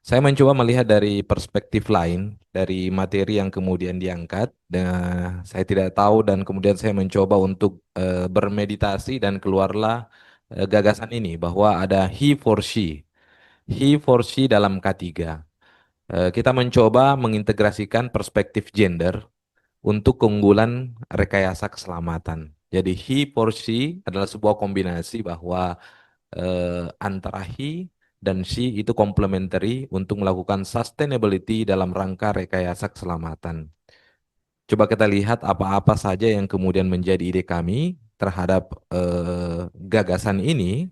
Saya mencoba melihat dari perspektif lain, dari materi yang kemudian diangkat. Dan saya tidak tahu dan kemudian saya mencoba untuk bermeditasi dan keluarlah gagasan ini bahwa ada he for she. He for she dalam K3. Kita mencoba mengintegrasikan perspektif gender untuk keunggulan rekayasa keselamatan. Jadi he for she adalah sebuah kombinasi bahwa antara he dan she itu complementary untuk melakukan sustainability dalam rangka rekayasa keselamatan. Coba kita lihat apa-apa saja yang kemudian menjadi ide kami terhadap gagasan ini.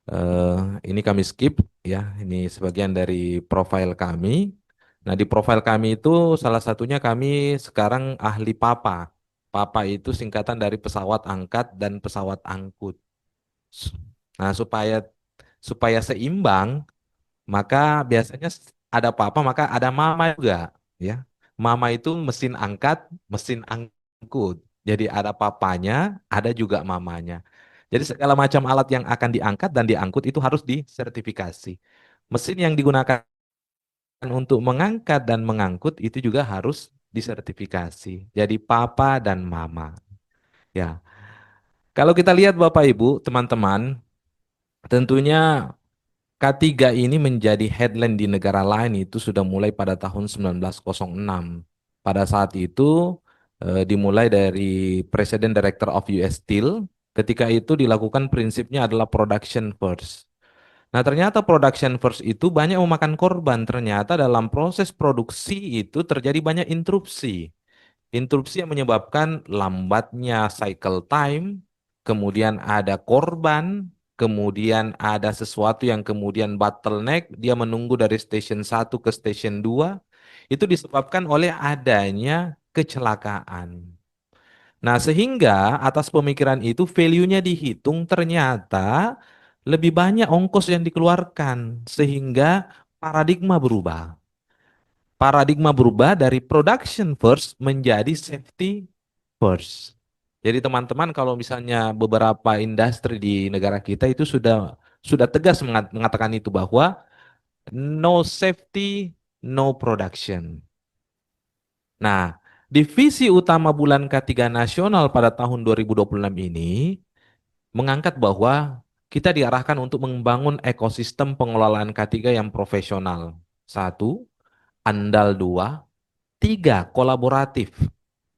Eh, ini kami skip ya, ini sebagian dari profil kami. Nah, di profil kami itu salah satunya kami sekarang ahli PAPA. PAPA itu singkatan dari pesawat angkat dan pesawat angkut. Nah, supaya supaya seimbang, maka biasanya ada papa, maka ada mama juga, ya. Mama itu mesin angkat, mesin angkut. Jadi ada papanya, ada juga mamanya. Jadi segala macam alat yang akan diangkat dan diangkut itu harus disertifikasi. Mesin yang digunakan untuk mengangkat dan mengangkut itu juga harus disertifikasi. Jadi papa dan mama. Ya. Kalau kita lihat Bapak Ibu, teman-teman, tentunya K3 ini menjadi headline di negara lain itu sudah mulai pada tahun 1906. Pada saat itu dimulai dari President Director of US Steel. Ketika itu dilakukan prinsipnya adalah production first. Nah, ternyata production first itu banyak memakan korban. Ternyata dalam proses produksi itu terjadi banyak interupsi. Interupsi yang menyebabkan lambatnya cycle time, kemudian ada korban, kemudian ada sesuatu yang kemudian bottleneck, dia menunggu dari station satu ke station 2, itu disebabkan oleh adanya kecelakaan. Nah, sehingga atas pemikiran itu value-nya dihitung ternyata lebih banyak ongkos yang dikeluarkan, sehingga paradigma berubah. Paradigma berubah dari production first menjadi safety first. Jadi teman-teman kalau misalnya beberapa industri di negara kita itu sudah tegas mengatakan itu bahwa no safety, no production. Nah, divisi utama Bulan K3 Nasional pada tahun 2026 ini mengangkat bahwa kita diarahkan untuk membangun ekosistem pengelolaan K3 yang profesional. Satu, andal. Dua, tiga, kolaboratif.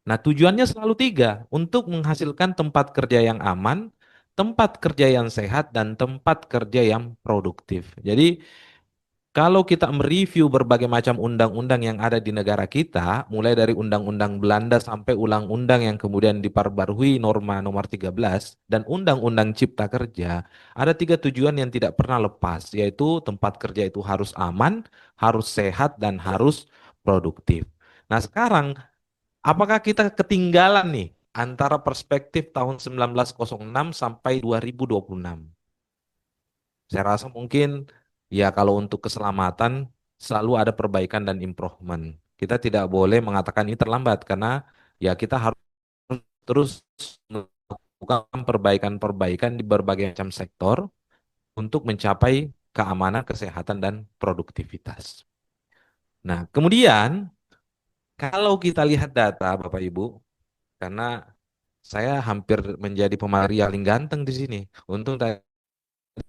Nah, tujuannya selalu tiga, untuk menghasilkan tempat kerja yang aman, tempat kerja yang sehat, dan tempat kerja yang produktif. Jadi, kalau kita mereview berbagai macam undang-undang yang ada di negara kita, mulai dari undang-undang Belanda sampai undang-undang yang kemudian diperbarui norma nomor 13 dan undang-undang Cipta Kerja, ada tiga tujuan yang tidak pernah lepas, yaitu tempat kerja itu harus aman, harus sehat, dan harus produktif. Nah, sekarang apakah kita ketinggalan nih antara perspektif tahun 1906 sampai 2026? Saya rasa mungkin ya kalau untuk keselamatan selalu ada perbaikan dan improvement. Kita tidak boleh mengatakan ini terlambat karena ya kita harus terus melakukan perbaikan-perbaikan di berbagai macam sektor untuk mencapai keamanan, kesehatan, dan produktivitas. Nah, kemudian kalau kita lihat data Bapak Ibu, karena saya hampir menjadi pemateri paling ganteng di sini. Untung tadi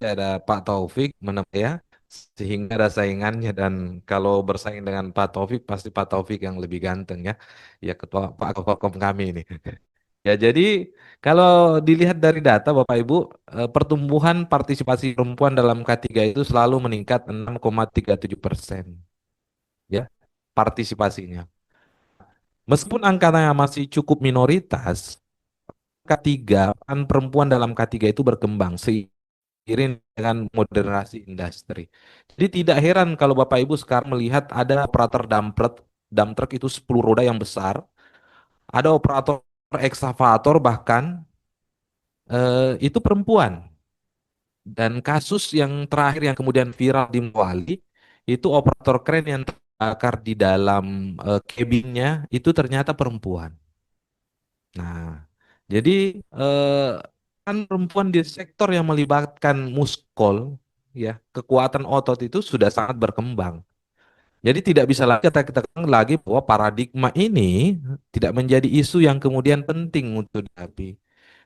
ada Pak Taufik menemani ya, sehingga ada saingannya dan kalau bersaing dengan Pak Taufik pasti Pak Taufik yang lebih ganteng ya. Ya ketua Pak Kokom kami ini. Ya jadi kalau dilihat dari data Bapak Ibu, pertumbuhan partisipasi perempuan dalam K3 itu selalu meningkat 6,37%, ya partisipasinya. Meskipun angkanya masih cukup minoritas, K3, peran perempuan dalam K3 itu berkembang seiring dengan modernisasi industri. Jadi tidak heran kalau Bapak Ibu sekarang melihat ada operator dump truck itu 10 roda yang besar, ada operator ekskavator bahkan itu perempuan. Dan kasus yang terakhir yang kemudian viral di Mawali itu operator kren yang terbakar di dalam cabinnya itu ternyata perempuan. Nah, jadi kan perempuan di sektor yang melibatkan muskol ya, kekuatan otot itu sudah sangat berkembang. Jadi tidak bisa lagi kita katakan lagi bahwa paradigma ini tidak menjadi isu yang kemudian penting untuk dihadapi.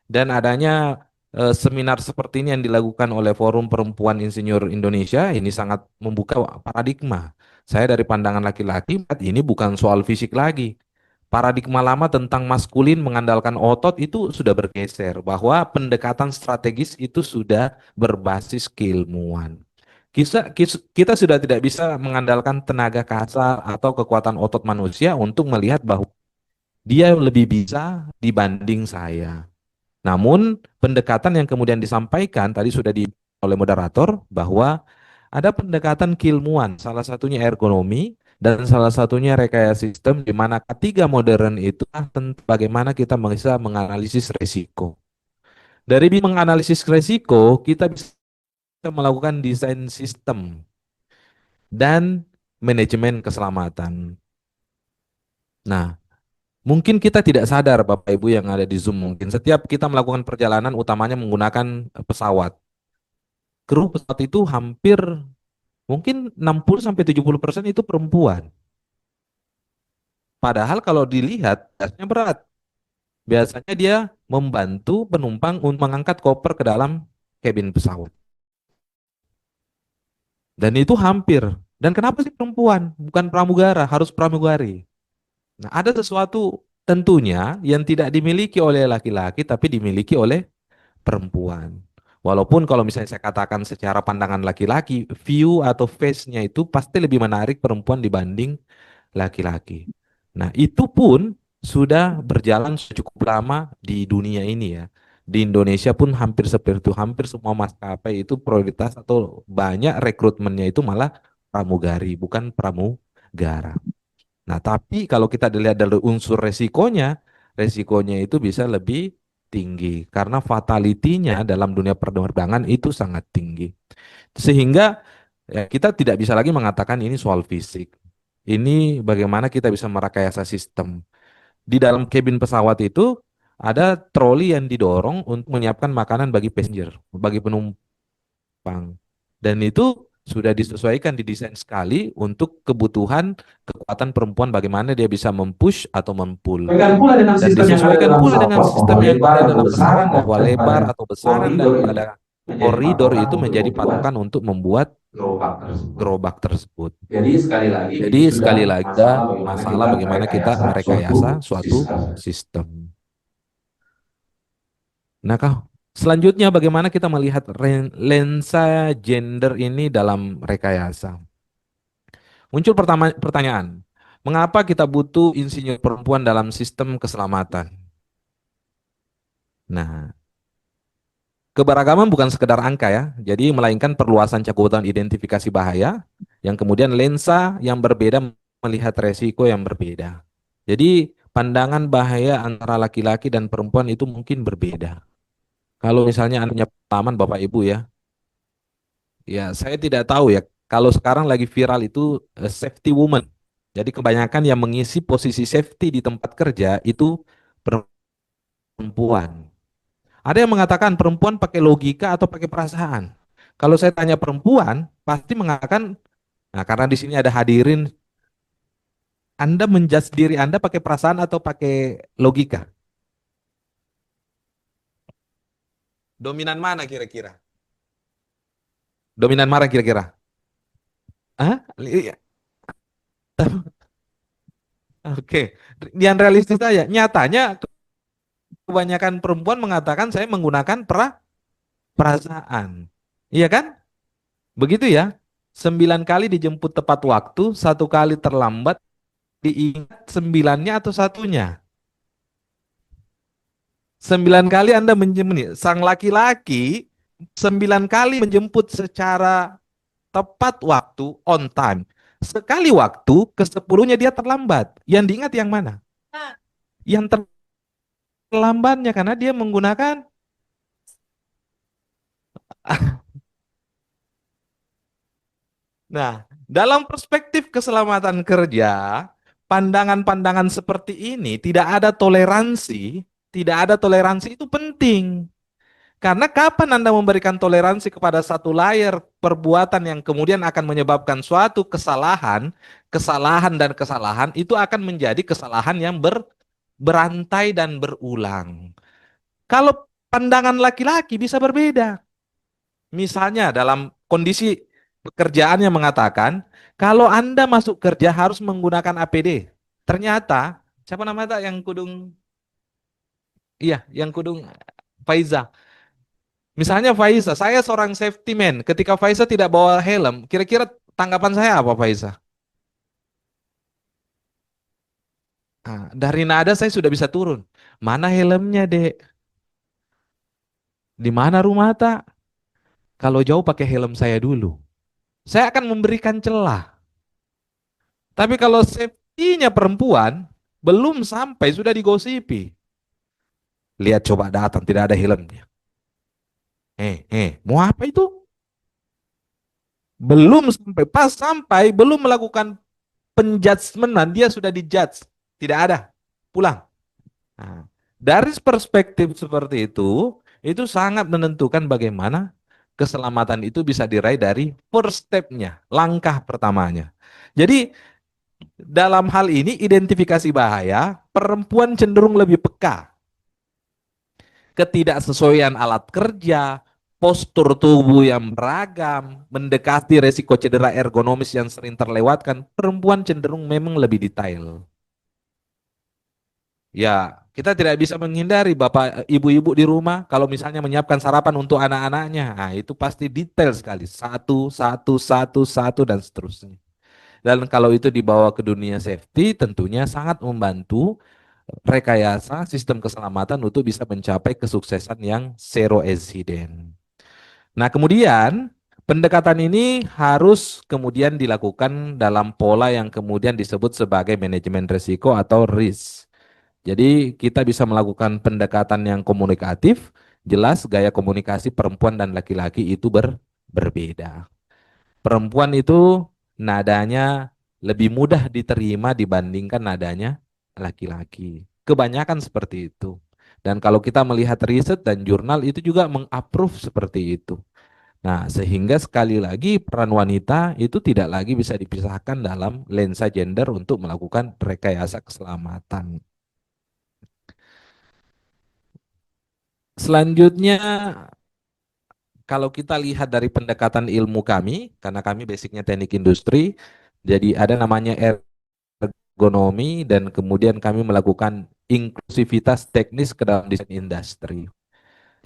Dan adanya seminar seperti ini yang dilakukan oleh Forum Perempuan Insinyur Indonesia ini sangat membuka paradigma. Saya dari pandangan laki-laki, ini bukan soal fisik lagi. Paradigma lama tentang maskulin mengandalkan otot itu sudah bergeser, bahwa pendekatan strategis itu sudah berbasis keilmuan. Kita sudah tidak bisa mengandalkan tenaga kasar atau kekuatan otot manusia untuk melihat bahwa dia lebih bisa dibanding saya. Namun pendekatan yang kemudian disampaikan tadi sudah di oleh moderator bahwa ada pendekatan keilmuan, salah satunya ergonomi dan salah satunya rekayasa sistem, di mana ketiga modern itu tentang bagaimana kita bisa menganalisis resiko. Dari menganalisis resiko, kita bisa melakukan desain sistem dan manajemen keselamatan. Nah, mungkin kita tidak sadar Bapak Ibu yang ada di Zoom, mungkin setiap kita melakukan perjalanan utamanya menggunakan pesawat. Kru pesawat itu hampir mungkin 60 sampai 70% itu perempuan. Padahal kalau dilihat tugasnya berat. Biasanya dia membantu penumpang untuk mengangkat koper ke dalam kabin pesawat. Dan itu hampir. Dan kenapa sih perempuan? Bukan pramugara, harus pramugari. Nah, ada sesuatu tentunya yang tidak dimiliki oleh laki-laki tapi dimiliki oleh perempuan. Walaupun kalau misalnya saya katakan secara pandangan laki-laki, view atau face-nya itu pasti lebih menarik perempuan dibanding laki-laki. Nah, itu pun sudah berjalan cukup lama di dunia ini ya. Di Indonesia pun hampir seperti itu, hampir semua maskapai itu prioritas atau banyak rekrutmennya itu malah pramugari, bukan pramugara. Nah, tapi kalau kita dilihat dari unsur resikonya, resikonya itu bisa lebih tinggi karena fatality-nya dalam dunia penerbangan itu sangat tinggi. Sehingga ya, kita tidak bisa lagi mengatakan ini soal fisik. Ini bagaimana kita bisa merekayasa sistem. Di dalam kabin pesawat itu ada troli yang didorong untuk menyiapkan makanan bagi passenger, bagi penumpang. Dan itu sudah disesuaikan, didesain sekali untuk kebutuhan kekuatan perempuan bagaimana dia bisa mempush atau mempull. Demikian pula dengan Dan sistem yang ada disesuaikan dalam pula dengan salpok, bahwa sistem yang lebar ada atau dalam pesawat besaran bahwa daripada lebar atau besaran koridor ini daripada menjadi koridor patokan itu untuk menjadi membuat patokan untuk membuat gerobak tersebut. gerobak tersebut. Jadi sekali lagi Jadi ini sekali sudah lagi ada masalah bagaimana masalah kita bagaimana kita merekayasa merekayasa suatu suatu sistem. sistem. Nah, selanjutnya bagaimana kita melihat lensa gender ini dalam rekayasa? Muncul pertanyaan, mengapa kita butuh insinyur perempuan dalam sistem keselamatan? Nah, keberagaman bukan sekedar angka ya, jadi melainkan perluasan cakupan identifikasi bahaya, yang kemudian lensa yang berbeda melihat resiko yang berbeda. Jadi pandangan bahaya antara laki-laki dan perempuan itu mungkin berbeda. Kalau misalnya Anda punya pengalaman Bapak Ibu ya, ya saya tidak tahu ya, kalau sekarang lagi viral itu safety woman. Jadi kebanyakan yang mengisi posisi safety di tempat kerja itu perempuan. Ada yang mengatakan perempuan pakai logika atau pakai perasaan. Kalau saya tanya perempuan, pasti mengatakan, nah karena di sini ada hadirin, Anda menjudge diri Anda pakai perasaan atau pakai logika? Dominan mana kira-kira? Dominan mana kira-kira? Ah, iya. Oke, yang realistis saja. Nyatanya kebanyakan perempuan mengatakan saya menggunakan perasaan. Iya kan? Begitu ya. 9 kali dijemput tepat waktu, 1 kali terlambat, diingat 9-nya atau satunya. 9 kali Anda menjemput, sang laki-laki 9 kali menjemput secara tepat waktu, on time. Sekali waktu, ke-10-nya dia terlambat. Yang diingat yang mana? Yang terlambatnya karena dia menggunakan. Nah, dalam perspektif keselamatan kerja, pandangan-pandangan seperti ini tidak ada toleransi itu penting. Karena kapan Anda memberikan toleransi kepada satu layer perbuatan yang kemudian akan menyebabkan suatu kesalahan, kesalahan dan kesalahan itu akan menjadi kesalahan yang berantai dan berulang. Kalau pandangan laki-laki bisa berbeda. Misalnya dalam kondisi pekerjaan yang mengatakan, kalau Anda masuk kerja harus menggunakan APD. Ternyata, siapa namanya yang kudung, iya, yang kudung Faiza. Misalnya Faiza, saya seorang safety man. Ketika Faiza tidak bawa helm, kira-kira tanggapan saya apa Faiza? Ah, dari nada saya sudah bisa turun. Mana helmnya, Dek? Di mana rumah tak? Kalau jauh pakai helm saya dulu. Saya akan memberikan celah. Tapi kalau safety-nya perempuan, belum sampai sudah digosipi. Lihat coba datang, tidak ada helmnya. Mau apa itu? Belum sampai, pas sampai, belum melakukan penjudgmentan, dia sudah dijudge. Tidak ada, pulang. Nah, dari perspektif seperti itu sangat menentukan bagaimana keselamatan itu bisa diraih dari first step-nya, langkah pertamanya. Jadi dalam hal ini identifikasi bahaya, perempuan cenderung lebih peka. Ketidaksesuaian alat kerja, postur tubuh yang beragam, mendekati resiko cedera ergonomis yang sering terlewatkan, perempuan cenderung memang lebih detail. Ya, kita tidak bisa menghindari bapak ibu-ibu di rumah kalau misalnya menyiapkan sarapan untuk anak-anaknya. Nah, itu pasti detail sekali. Satu, satu, satu, satu, dan seterusnya. Dan kalau itu dibawa ke dunia safety, tentunya sangat membantu rekayasa sistem keselamatan untuk bisa mencapai kesuksesan yang zero accident. Nah, kemudian pendekatan ini harus kemudian dilakukan dalam pola yang kemudian disebut sebagai manajemen risiko atau risk. Jadi kita bisa melakukan pendekatan yang komunikatif, jelas gaya komunikasi perempuan dan laki-laki itu berbeda. Perempuan itu nadanya lebih mudah diterima dibandingkan nadanya laki-laki. Kebanyakan seperti itu. Dan kalau kita melihat riset dan jurnal itu juga mengapprove seperti itu. Nah, sehingga sekali lagi peran wanita itu tidak lagi bisa dipisahkan dalam lensa gender untuk melakukan rekayasa keselamatan. Selanjutnya, kalau kita lihat dari pendekatan ilmu kami, karena kami basicnya teknik industri, jadi ada namanya ergonomi dan kemudian kami melakukan inklusivitas teknis ke dalam desain industri.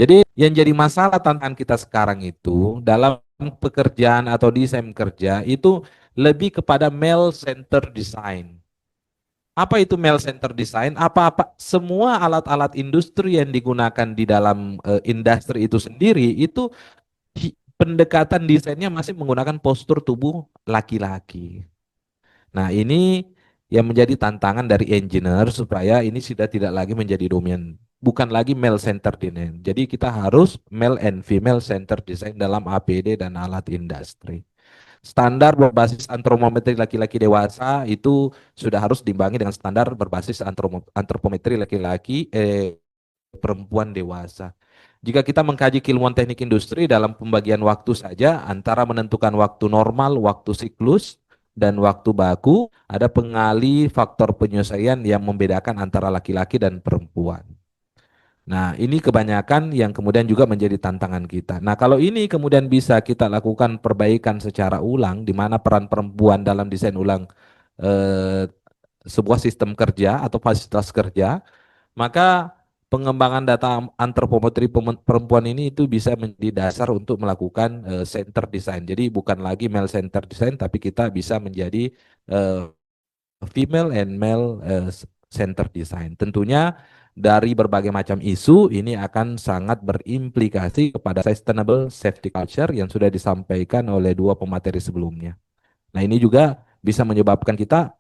Jadi yang jadi masalah tantangan kita sekarang itu dalam pekerjaan atau desain kerja itu lebih kepada male center design. Apa itu male center design? Apa-apa semua alat-alat industri yang digunakan di dalam industri itu sendiri itu pendekatan desainnya masih menggunakan postur tubuh laki-laki. Nah, ini yang menjadi tantangan dari engineer supaya ini sudah tidak lagi menjadi domain, bukan lagi male center design. Jadi kita harus male and female center design dalam APD dan alat industri. Standar berbasis antropometri laki-laki dewasa itu sudah harus diimbangi dengan standar berbasis antropometri laki-laki perempuan dewasa. Jika kita mengkaji keilmuan teknik industri dalam pembagian waktu saja antara menentukan waktu normal, waktu siklus, dan waktu baku, ada pengali faktor penyesuaian yang membedakan antara laki-laki dan perempuan. Nah, ini kebanyakan yang kemudian juga menjadi tantangan kita. Nah, kalau ini kemudian bisa kita lakukan perbaikan secara ulang, di mana peran perempuan dalam desain ulang eh, sebuah sistem kerja atau fasilitas kerja, maka pengembangan data antropometri perempuan ini itu bisa menjadi dasar untuk melakukan center design. Jadi bukan lagi male center design, tapi kita bisa menjadi eh, female and male center design. Tentunya dari berbagai macam isu ini akan sangat berimplikasi kepada sustainable safety culture yang sudah disampaikan oleh dua pemateri sebelumnya. Nah, ini juga bisa menyebabkan kita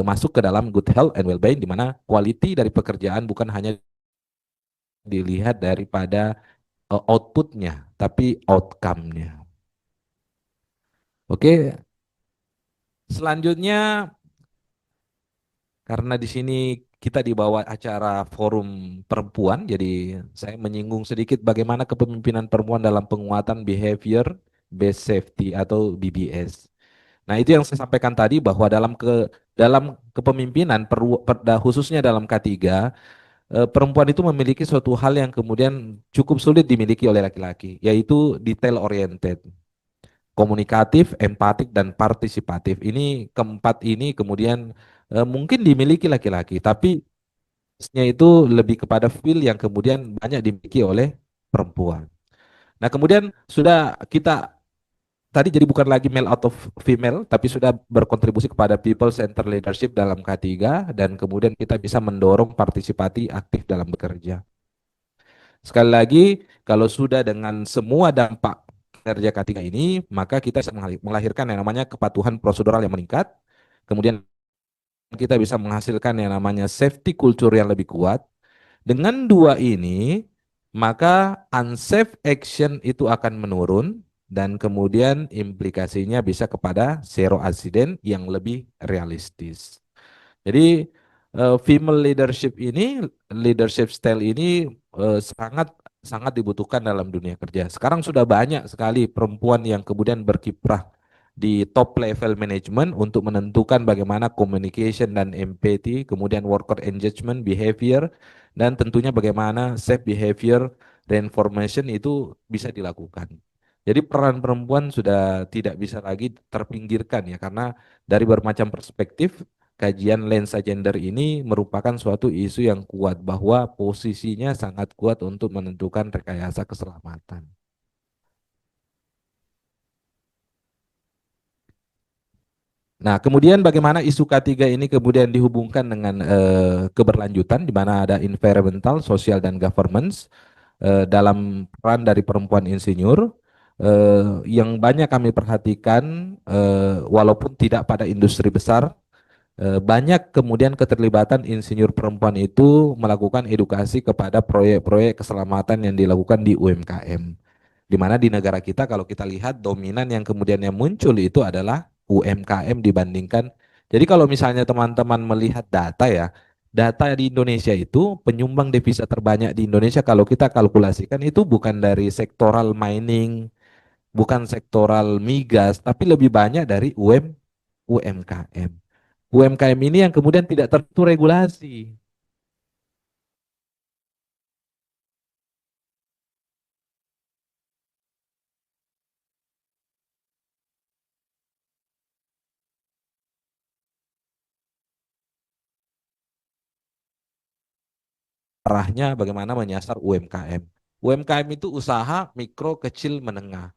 masuk ke dalam good health and well-being di mana quality dari pekerjaan bukan hanya dilihat daripada outputnya, tapi outcome-nya. Oke, selanjutnya karena di sini kita di bawah acara forum perempuan, jadi saya menyinggung sedikit bagaimana kepemimpinan perempuan dalam penguatan behavior based safety atau BBS. Nah, itu yang saya sampaikan tadi bahwa dalam kepemimpinan khususnya dalam K3, perempuan itu memiliki suatu hal yang kemudian cukup sulit dimiliki oleh laki-laki, yaitu detail oriented, komunikatif, empatik dan partisipatif. Ini keempat ini kemudian mungkin dimiliki laki-laki, tapi nya itu lebih kepada feel yang kemudian banyak dimiliki oleh perempuan. Nah, kemudian sudah kita tadi jadi bukan lagi male out of female, tapi sudah berkontribusi kepada people center leadership dalam K3 dan kemudian kita bisa mendorong partisipasi aktif dalam bekerja. Sekali lagi, kalau sudah dengan semua dampak kerja K3 ini, maka kita bisa melahirkan yang namanya kepatuhan prosedural yang meningkat, kemudian kita bisa menghasilkan yang namanya safety culture yang lebih kuat. Dengan dua ini, maka unsafe action itu akan menurun dan kemudian implikasinya bisa kepada zero accident yang lebih realistis. Jadi female leadership style ini sangat sangat dibutuhkan dalam dunia kerja. Sekarang sudah banyak sekali perempuan yang kemudian berkiprah di top level management untuk menentukan bagaimana communication dan empathy, kemudian worker engagement, behavior, dan tentunya bagaimana safe behavior reinformation itu bisa dilakukan. Jadi peran perempuan sudah tidak bisa lagi terpinggirkan ya, karena dari bermacam perspektif kajian lensa gender ini merupakan suatu isu yang kuat bahwa posisinya sangat kuat untuk menentukan rekayasa keselamatan. Nah, kemudian bagaimana isu K3 ini kemudian dihubungkan dengan keberlanjutan di mana ada environmental, sosial, dan governance dalam peran dari perempuan insinyur yang banyak kami perhatikan walaupun tidak pada industri besar. Banyak kemudian keterlibatan insinyur perempuan itu melakukan edukasi kepada proyek-proyek keselamatan yang dilakukan di UMKM. Di mana di negara kita kalau kita lihat dominan yang kemudian yang muncul itu adalah UMKM dibandingkan. Jadi kalau misalnya teman-teman melihat data ya, data di Indonesia itu penyumbang devisa terbanyak di Indonesia kalau kita kalkulasikan itu bukan dari sektoral mining, bukan sektoral migas, tapi lebih banyak dari UMKM. UMKM ini yang kemudian tidak tertutup regulasi. Arahnya bagaimana menyasar UMKM. UMKM itu usaha mikro, kecil, menengah.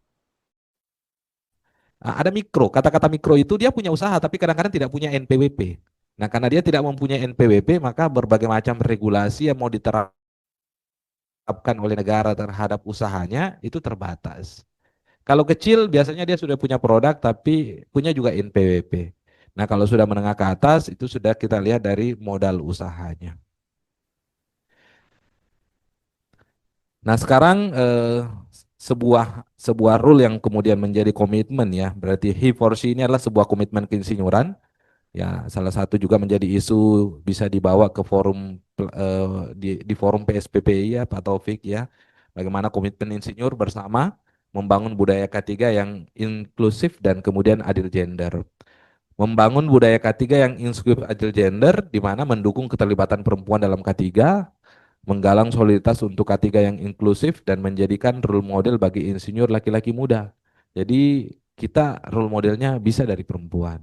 Nah, ada mikro, kata-kata mikro itu dia punya usaha tapi kadang-kadang tidak punya NPWP. Nah, karena dia tidak mempunyai NPWP, maka berbagai macam regulasi yang mau diterapkan oleh negara terhadap usahanya itu terbatas. Kalau kecil biasanya dia sudah punya produk tapi punya juga NPWP. Nah, kalau sudah menengah ke atas itu sudah kita lihat dari modal usahanya. Nah, sekarang sebuah sebuah rule yang kemudian menjadi komitmen ya, berarti he for she ini adalah sebuah komitmen keinsinyuran. Ya, salah satu juga menjadi isu bisa dibawa ke forum di forum PSPPI ya, Pak Taufik ya. Bagaimana komitmen insinyur bersama membangun budaya K3 yang inklusif dan kemudian adil gender. Membangun budaya K3 yang inklusif adil gender di mana mendukung keterlibatan perempuan dalam K3, menggalang soliditas untuk K3 yang inklusif dan menjadikan role model bagi insinyur laki-laki muda. Jadi kita role modelnya bisa dari perempuan.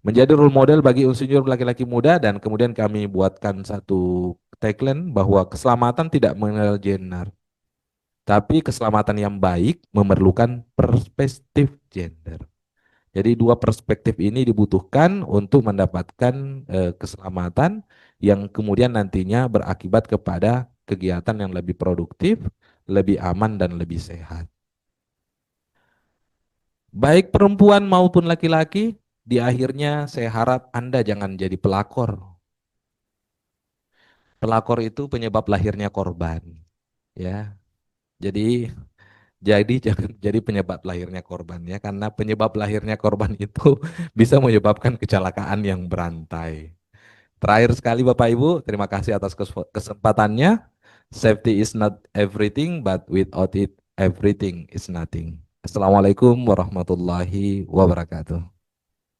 Menjadi role model bagi insinyur laki-laki muda dan kemudian kami buatkan satu tagline bahwa keselamatan tidak mengenal gender, tapi keselamatan yang baik memerlukan perspektif gender. Jadi dua perspektif ini dibutuhkan untuk mendapatkan keselamatan yang kemudian nantinya berakibat kepada kegiatan yang lebih produktif, lebih aman dan lebih sehat. Baik perempuan maupun laki-laki, di akhirnya saya harap Anda jangan jadi pelakor. Pelakor itu penyebab lahirnya korban, ya. Jadi jangan jadi penyebab lahirnya korban ya, karena penyebab lahirnya korban itu bisa menyebabkan kecelakaan yang berantai. Terakhir sekali Bapak Ibu, terima kasih atas kesempatannya. Safety is not everything, but without it, everything is nothing. Assalamualaikum warahmatullahi wabarakatuh.